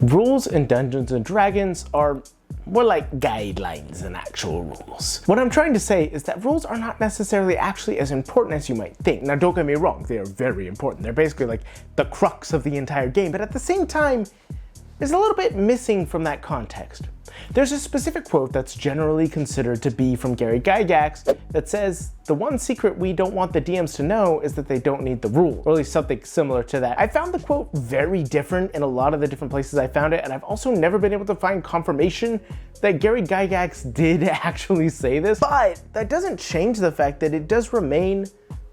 Rules in Dungeons & Dragons are more like guidelines than actual rules. What I'm trying to say is that rules are not necessarily actually as important as you might think. Now, don't get me wrong, they are very important. They're basically like the crux of the entire game, but at the same time, there's a little bit missing from that context. There's a specific quote that's generally considered to be from Gary Gygax that says, "The one secret we don't want the DMs to know is that they don't need the rules," or at least something similar to that. I found the quote very different in a lot of the different places I found it, and I've also never been able to find confirmation that Gary Gygax did actually say this, but that doesn't change the fact that it does remain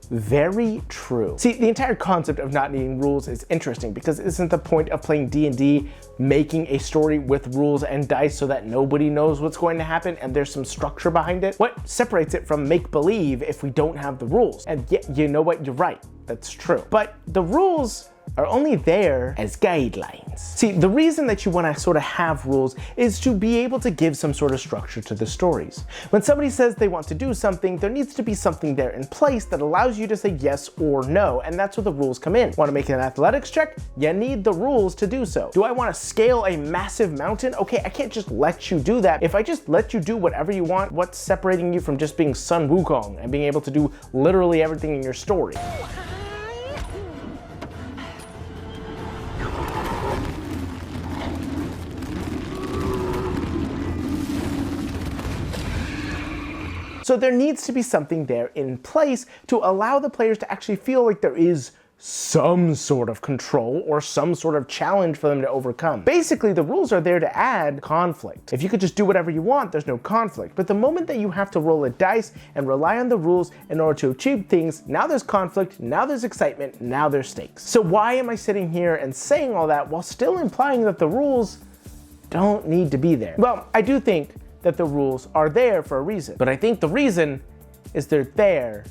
very true. See, the entire concept of not needing rules is interesting because isn't the point of playing D&D making a story with rules and dice so that nobody knows what's going to happen and there's some structure behind it? What separates it from make-believe if we don't have the rules? And yeah, you know what, you're right, that's true. But the rules are only there as guidelines. See, the reason that you want to sort of have rules is to be able to give some sort of structure to the stories. When somebody says they want to do something, there needs to be something there in place that allows you to say yes or no, and that's where the rules come in. Want to make an athletics check? You need the rules to do so. Do I want to scale a massive mountain? Okay, I can't just let you do that. If I just let you do whatever you want, what's separating you from just being Sun Wukong and being able to do literally everything in your story? So there needs to be something there in place to allow the players to actually feel like there is some sort of control or some sort of challenge for them to overcome. Basically, the rules are there to add conflict. If you could just do whatever you want, there's no conflict. But the moment that you have to roll a dice and rely on the rules in order to achieve things, now there's conflict, now there's excitement, now there's stakes. So why am I sitting here and saying all that while still implying that the rules don't need to be there? Well, I do think that the rules are there for a reason, but I think the reason is they're there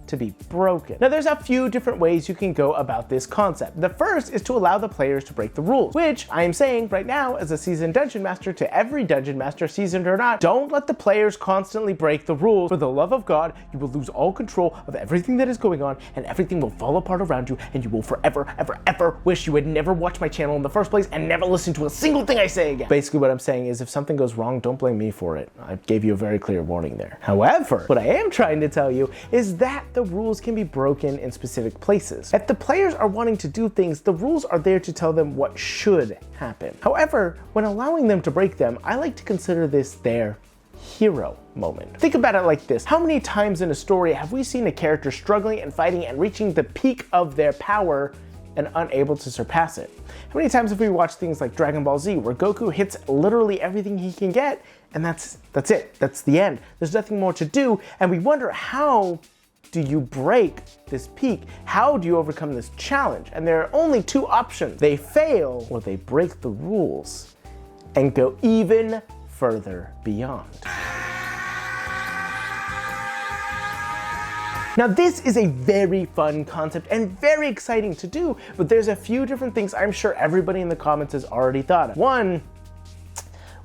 to be broken. Now, there's a few different ways you can go about this concept. The first is to allow the players to break the rules, which I am saying right now as a seasoned dungeon master to every dungeon master, seasoned or not, don't let the players constantly break the rules. For the love of God, you will lose all control of everything that is going on and everything will fall apart around you and you will forever, ever, ever wish you had never watched my channel in the first place and never listened to a single thing I say again. Basically what I'm saying is if something goes wrong, don't blame me for it. I gave you a very clear warning there. However, what I am trying to tell you is that the rules can be broken in specific places. If the players are wanting to do things, the rules are there to tell them what should happen. However, when allowing them to break them, I like to consider this their hero moment. Think about it like this. How many times in a story have we seen a character struggling and fighting and reaching the peak of their power and unable to surpass it? How many times have we watched things like Dragon Ball Z where Goku hits literally everything he can get and that's it. That's the end. There's nothing more to do and we wonder, how do you break this peak? How do you overcome this challenge? And there are only two options. They fail or they break the rules and go even further beyond. Now, this is a very fun concept and very exciting to do, but there's a few different things I'm sure everybody in the comments has already thought of. One,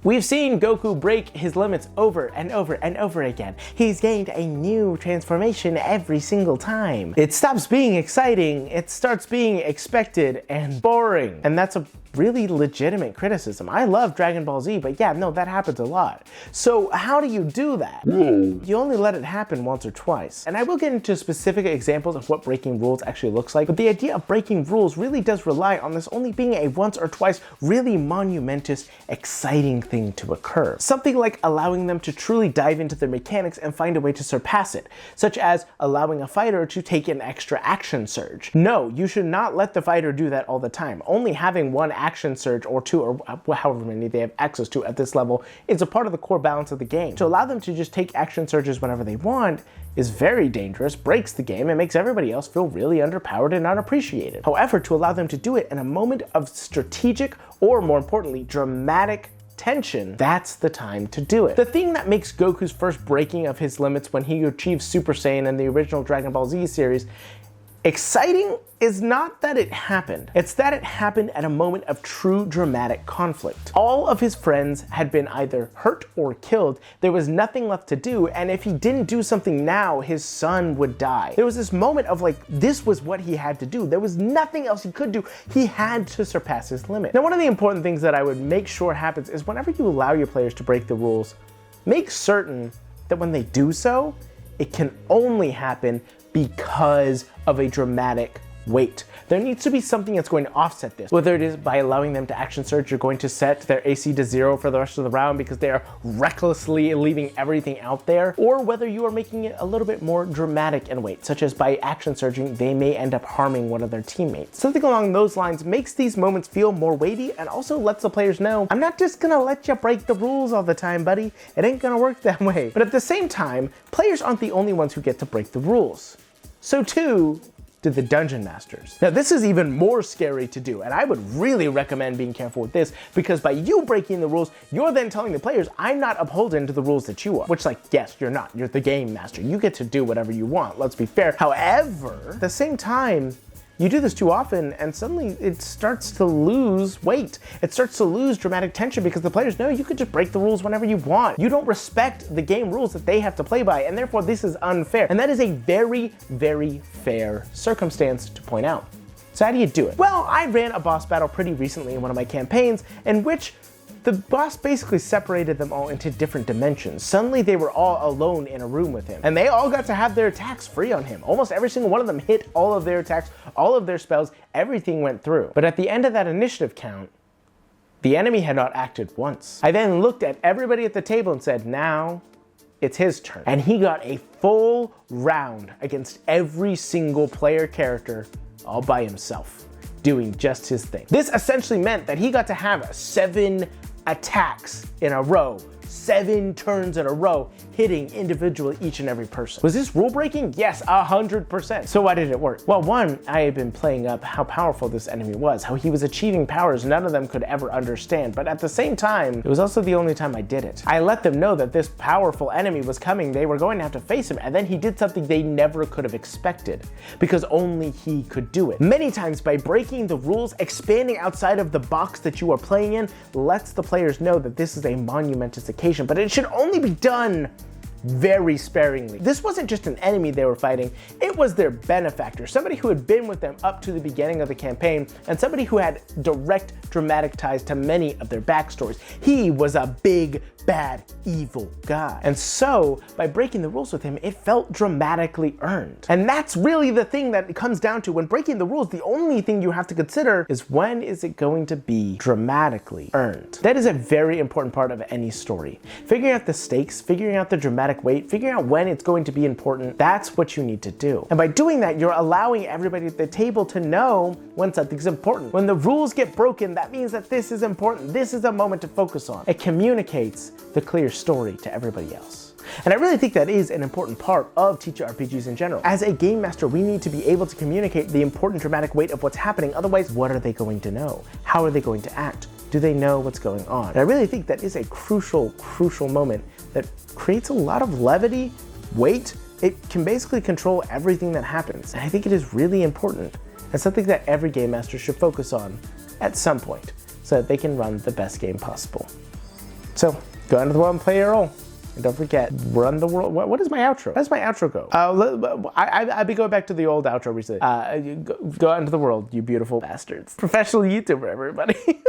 we've seen Goku break his limits over and over and over again. He's gained a new transformation every single time. It stops being exciting, it starts being expected and boring. And that's a really legitimate criticism. I love Dragon Ball Z, but yeah, no, that happens a lot. So how do you do that? You only let it happen once or twice. And I will get into specific examples of what breaking rules actually looks like, but the idea of breaking rules really does rely on this only being a once or twice really monumentous, exciting thing to occur. Something like allowing them to truly dive into their mechanics and find a way to surpass it, such as allowing a fighter to take an extra action surge. No, you should not let the fighter do that all the time. Only having one action surge or two or however many they have access to at this level is a part of the core balance of the game. To allow them to just take action surges whenever they want is very dangerous, breaks the game, and makes everybody else feel really underpowered and unappreciated. However, to allow them to do it in a moment of strategic or, more importantly, dramatic tension, that's the time to do it. The thing that makes Goku's first breaking of his limits when he achieves Super Saiyan in the original Dragon Ball Z series Exciting is not that it happened, it's that it happened at a moment of true dramatic conflict. All of his friends had been either hurt or killed, there was nothing left to do, and if he didn't do something now, his son would die. There was this moment of like, this was what he had to do. There was nothing else he could do. He had to surpass his limit. Now, one of the important things that I would make sure happens is whenever you allow your players to break the rules, make certain that when they do so, it can only happen because of a dramatic weight. There needs to be something that's going to offset this. Whether it is by allowing them to action surge, you're going to set their AC to 0 for the rest of the round because they are recklessly leaving everything out there, or whether you are making it a little bit more dramatic in weight, such as by action surging, they may end up harming one of their teammates. Something along those lines makes these moments feel more weighty and also lets the players know, I'm not just gonna let you break the rules all the time, buddy. It ain't gonna work that way. But at the same time, players aren't the only ones who get to break the rules. So too to the dungeon masters. Now this is even more scary to do, and I would really recommend being careful with this, because by you breaking the rules, you're then telling the players, I'm not upholding to the rules that you are. Which, like, yes, you're not. You're the game master. You get to do whatever you want, let's be fair. However, at the same time, you do this too often and suddenly it starts to lose weight. It starts to lose dramatic tension because the players know you could just break the rules whenever you want. You don't respect the game rules that they have to play by, and therefore this is unfair. And that is a very, very fair circumstance to point out. So how do you do it? Well, I ran a boss battle pretty recently in one of my campaigns in which the boss basically separated them all into different dimensions. Suddenly they were all alone in a room with him, and they all got to have their attacks free on him. Almost every single one of them hit all of their attacks, all of their spells, everything went through. But at the end of that initiative count, the enemy had not acted once. I then looked at everybody at the table and said, now it's his turn. And he got a full round against every single player character all by himself, doing just his thing. This essentially meant that he got to have 7 attacks in a row, 7 turns in a row, hitting individually each and every person. Was this rule breaking? Yes, 100%. So why did it work? Well, one, I had been playing up how powerful this enemy was, how he was achieving powers none of them could ever understand, but at the same time, it was also the only time I did it. I let them know that this powerful enemy was coming, they were going to have to face him, and then he did something they never could have expected, because only he could do it. Many times by breaking the rules, expanding outside of the box that you are playing in, lets the players know that this is a monumentous occasion, but it should only be done very sparingly. This wasn't just an enemy they were fighting, it was their benefactor, somebody who had been with them up to the beginning of the campaign, and somebody who had direct dramatic ties to many of their backstories. He was a big, bad, evil guy. And so, by breaking the rules with him, it felt dramatically earned. And that's really the thing that it comes down to. When breaking the rules, the only thing you have to consider is when is it going to be dramatically earned. That is a very important part of any story. Figuring out the stakes, figuring out the dramatic weight, figuring out when it's going to be important, that's what you need to do. And by doing that, you're allowing everybody at the table to know when something's important. When the rules get broken, that means that this is important. This is a moment to focus on. It communicates the clear story to everybody else. And I really think that is an important part of TTRPGs in general. As a game master, we need to be able to communicate the important dramatic weight of what's happening. Otherwise, what are they going to know? How are they going to act? Do they know what's going on? And I really think that is a crucial moment that creates a lot of levity, weight. It can basically control everything that happens. And I think it is really important and something that every game master should focus on at some point so that they can run the best game possible. So go into the world and play your role. And don't forget, run the world. What is my outro? How does my outro go? I've been going back to the old outro recently. Go out into the world, you beautiful bastards. Professional YouTuber, everybody.